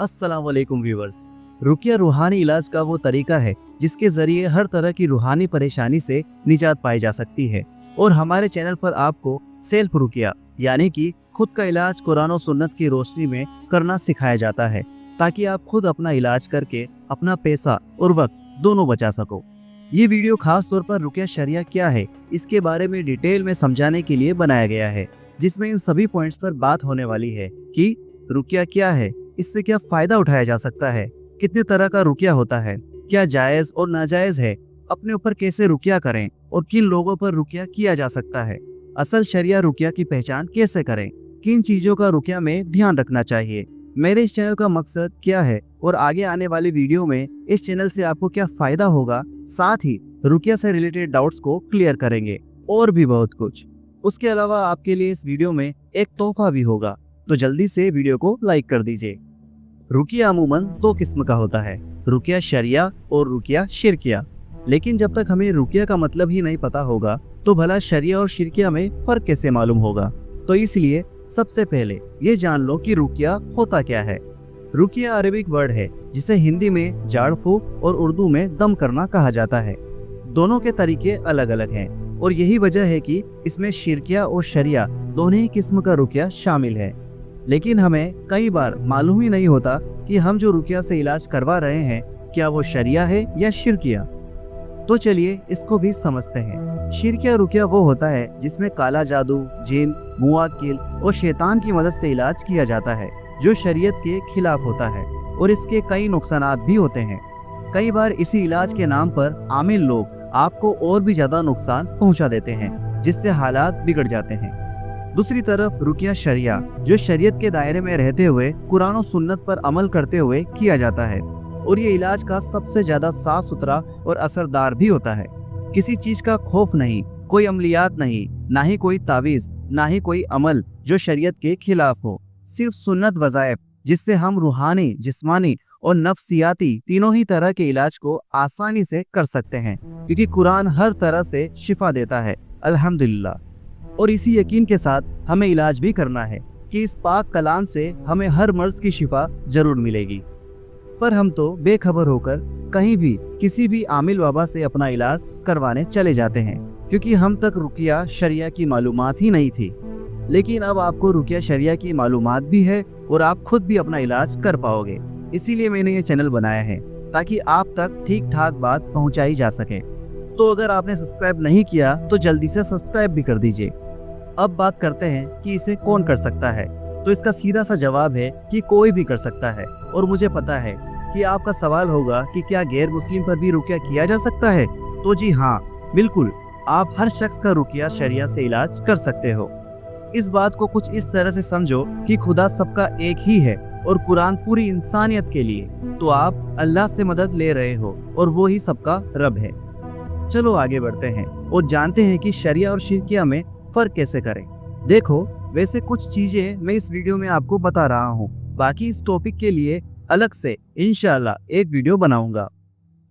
अस्सलाम वालेकुम व्यूवर्स। रुकिया रूहानी इलाज का वो तरीका है जिसके जरिए हर तरह की रूहानी परेशानी से निजात पाई जा सकती है। और हमारे चैनल पर आपको सेल्फ रुकिया यानी कि खुद का इलाज कुरान और सुन्नत की रोशनी में करना सिखाया जाता है, ताकि आप खुद अपना इलाज करके अपना पैसा और वक्त दोनों बचा सको। ये वीडियो खास तौर पर रुकिया शरिया क्या है इसके बारे में डिटेल में समझाने के लिए बनाया गया है, जिसमें इन सभी पॉइंट्स पर बात होने वाली है कि रुकिया क्या है, इससे क्या फायदा उठाया जा सकता है, कितने तरह का रुकिया होता है, क्या जायज और नाजायज है, अपने ऊपर कैसे रुकिया करें और किन लोगों पर रुकिया किया जा सकता है, असल शरिया रुकिया की पहचान कैसे करें, किन चीजों का रुकिया में ध्यान रखना चाहिए, मेरे इस चैनल का मकसद क्या है और आगे आने वाली वीडियो में इस चैनल से आपको क्या फायदा होगा, साथ ही रुकिया से रिलेटेड डाउट्स को क्लियर करेंगे और भी बहुत कुछ। उसके अलावा आपके लिए इस वीडियो में एक तोहफा भी होगा, तो जल्दी से वीडियो को लाइक कर दीजिए। रुकिया अमूमन दो किस्म का होता है, रुकिया शरिया और रुकिया शिरकिया। लेकिन जब तक हमें रुकिया का मतलब ही नहीं पता होगा तो भला शरिया और शिरकिया में फर्क कैसे मालूम होगा। तो इसलिए सबसे पहले ये जान लो कि रुकिया होता क्या है। रुकिया अरबिक वर्ड है जिसे हिंदी में झाड़ फूक और उर्दू में दम करना कहा जाता है। दोनों के तरीके अलग अलग हैं और यही वजह है कि इसमें शिरकिया और शरिया दोनों ही किस्म का रुकिया शामिल है। लेकिन हमें कई बार मालूम ही नहीं होता कि हम जो रुकिया से इलाज करवा रहे हैं क्या वो शरिया है या शिरकिया। तो चलिए इसको भी समझते हैं। शिरकिया रुकिया वो होता है जिसमें काला जादू, जिन, मुआक्किल और शैतान की मदद से इलाज किया जाता है, जो शरीयत के खिलाफ होता है और इसके कई नुकसानात भी होते हैं। कई बार इसी इलाज के नाम पर आमिल लोग आपको और भी ज्यादा नुकसान पहुंचा देते हैं, जिससे हालात बिगड़ जाते हैं। दूसरी तरफ रुकिया शरिया, जो शरीयत के दायरे में रहते हुए कुरान और सुन्नत पर अमल करते हुए किया जाता है और ये इलाज का सबसे ज्यादा साफ सुथरा और असरदार भी होता है। किसी चीज का खौफ नहीं, कोई अमलियात नहीं, ना ही कोई तावीज, ना ही कोई अमल जो शरीयत के खिलाफ हो। सिर्फ सुन्नत वज़ाइफ जिससे हम रूहानी, जिस्मानी और नफ्सियाती तीनों ही तरह के इलाज को आसानी से कर सकते हैं, क्योंकि कुरान हर तरह से शिफा देता है अल्हम्दुलिल्लाह। और इसी यकीन के साथ हमें इलाज भी करना है कि इस पाक कलाम से हमें हर मर्ज की शिफा जरूर मिलेगी। पर हम तो बेखबर होकर कहीं भी किसी भी आमिल बाबा से अपना इलाज करवाने चले जाते हैं, क्योंकि हम तक रुकिया शरिया की मालूमात ही नहीं थी। लेकिन अब आपको रुकिया शरिया की मालूमात भी है और आप खुद भी अपना इलाज कर पाओगे। इसीलिए मैंने ये चैनल बनाया है ताकि आप तक ठीक ठाक बात पहुंचाई जा सके। तो अगर आपने सब्सक्राइब नहीं किया तो जल्दी से सब्सक्राइब भी कर दीजिए। अब बात करते हैं कि इसे कौन कर सकता है। तो इसका सीधा सा जवाब है कि कोई भी कर सकता है। और मुझे पता है कि आपका सवाल होगा कि क्या गैर मुस्लिम पर भी रुकिया किया जा सकता है। तो जी हाँ, बिल्कुल, आप हर शख्स का रुकिया शरिया से इलाज कर सकते हो। इस बात को कुछ इस तरह से समझो कि खुदा सबका एक ही है और कुरान पूरी इंसानियत के लिए, तो आप अल्लाह से मदद ले रहे हो और वो ही सबका रब है। चलो आगे बढ़ते हैं और जानते हैं कि शरिया और शिरकिया में फर्क कैसे करें। देखो, वैसे कुछ चीजें मैं इस वीडियो में आपको बता रहा हूँ, बाकी इस टॉपिक के लिए अलग से इंशाल्लाह एक वीडियो बनाऊंगा।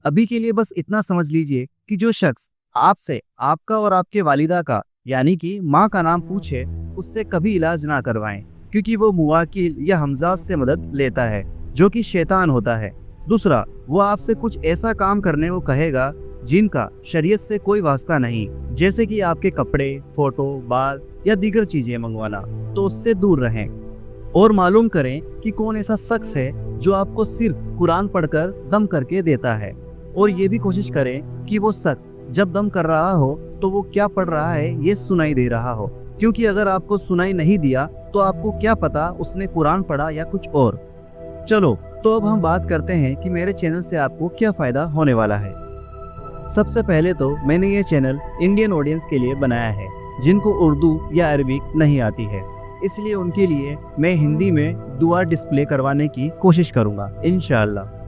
अभी के लिए बस इतना समझ लीजिए कि जो शख्स आपसे आपका और आपके वालिदा का यानी कि माँ का नाम पूछे, उससे कभी इलाज ना करवाएं, क्योंकि वो मुवाकिल या हमजाद से मदद लेता है, जो कि शैतान होता है। दूसरा, वो आपसे कुछ ऐसा काम करने को कहेगा जिनका शरीयत से कोई वास्ता नहीं, जैसे कि आपके कपड़े, फोटो, बाल या दीगर चीजें मंगवाना, तो उससे दूर रहें। और मालूम करें कि कौन ऐसा शख्स है जो आपको सिर्फ कुरान पढ़कर दम करके देता है, और ये भी कोशिश करें कि वो शख्स जब दम कर रहा हो तो वो क्या पढ़ रहा है ये सुनाई दे रहा हो, क्योंकि अगर आपको सुनाई नहीं दिया तो आपको क्या पता उसने कुरान पढ़ा या कुछ और। चलो, तो अब हम बात करते हैं कि मेरे चैनल से आपको क्या फायदा होने वाला है। सबसे पहले तो मैंने ये चैनल इंडियन ऑडियंस के लिए बनाया है जिनको उर्दू या अरबिक नहीं आती है, इसलिए उनके लिए मैं हिंदी में दुआ डिस्प्ले करवाने की कोशिश करूंगा इंशाअल्लाह।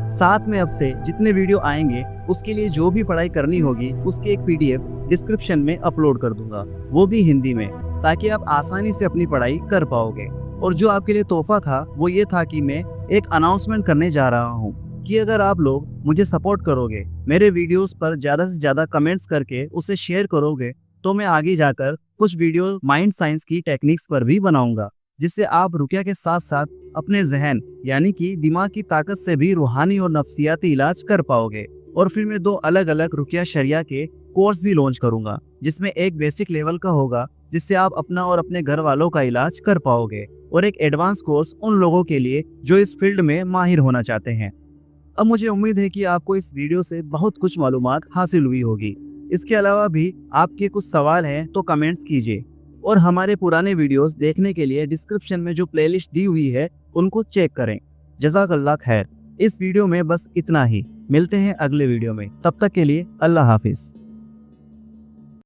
साथ में अब से जितने वीडियो आएंगे उसके लिए जो भी पढ़ाई करनी होगी उसके एक PDF डिस्क्रिप्शन में अपलोड कर दूंगा, वो भी हिंदी में, ताकि आप आसानी से अपनी पढ़ाई कर पाओगे। और जो आपके लिए तोहफा था वो ये था कि मैं एक अनाउंसमेंट करने जा रहा हूँ कि अगर आप लोग मुझे सपोर्ट करोगे, मेरे वीडियोस पर ज़्यादा से ज़्यादा कमेंट्स करके उसे शेयर करोगे, तो मैं आगे जाकर कुछ वीडियो माइंड साइंस की टेक्निक्स पर भी बनाऊंगा, जिससे आप रुकिया के साथ साथ अपने जहन यानी कि दिमाग की ताकत से भी रूहानी और नफ्सियाती इलाज कर पाओगे। और फिर मैं 2 अलग अलग रुकिया शरिया के कोर्स भी लॉन्च करूंगा, जिसमें एक बेसिक लेवल का होगा जिससे आप अपना और अपने घर वालों का इलाज कर पाओगे, और एक एडवांस कोर्स उन लोगों के लिए जो इस फील्ड में माहिर होना चाहते हैं। अब मुझे उम्मीद है कि आपको इस वीडियो से बहुत कुछ मालूमात हासिल हुई होगी। इसके अलावा भी आपके कुछ सवाल हैं तो कमेंट्स कीजिए, और हमारे पुराने वीडियोस देखने के लिए डिस्क्रिप्शन में जो प्लेलिस्ट दी हुई है उनको चेक करें। जज़ाकल्लाह खैर। इस वीडियो में बस इतना ही। मिलते हैं अगले वीडियो में, तब तक के लिए अल्लाह हाफिज।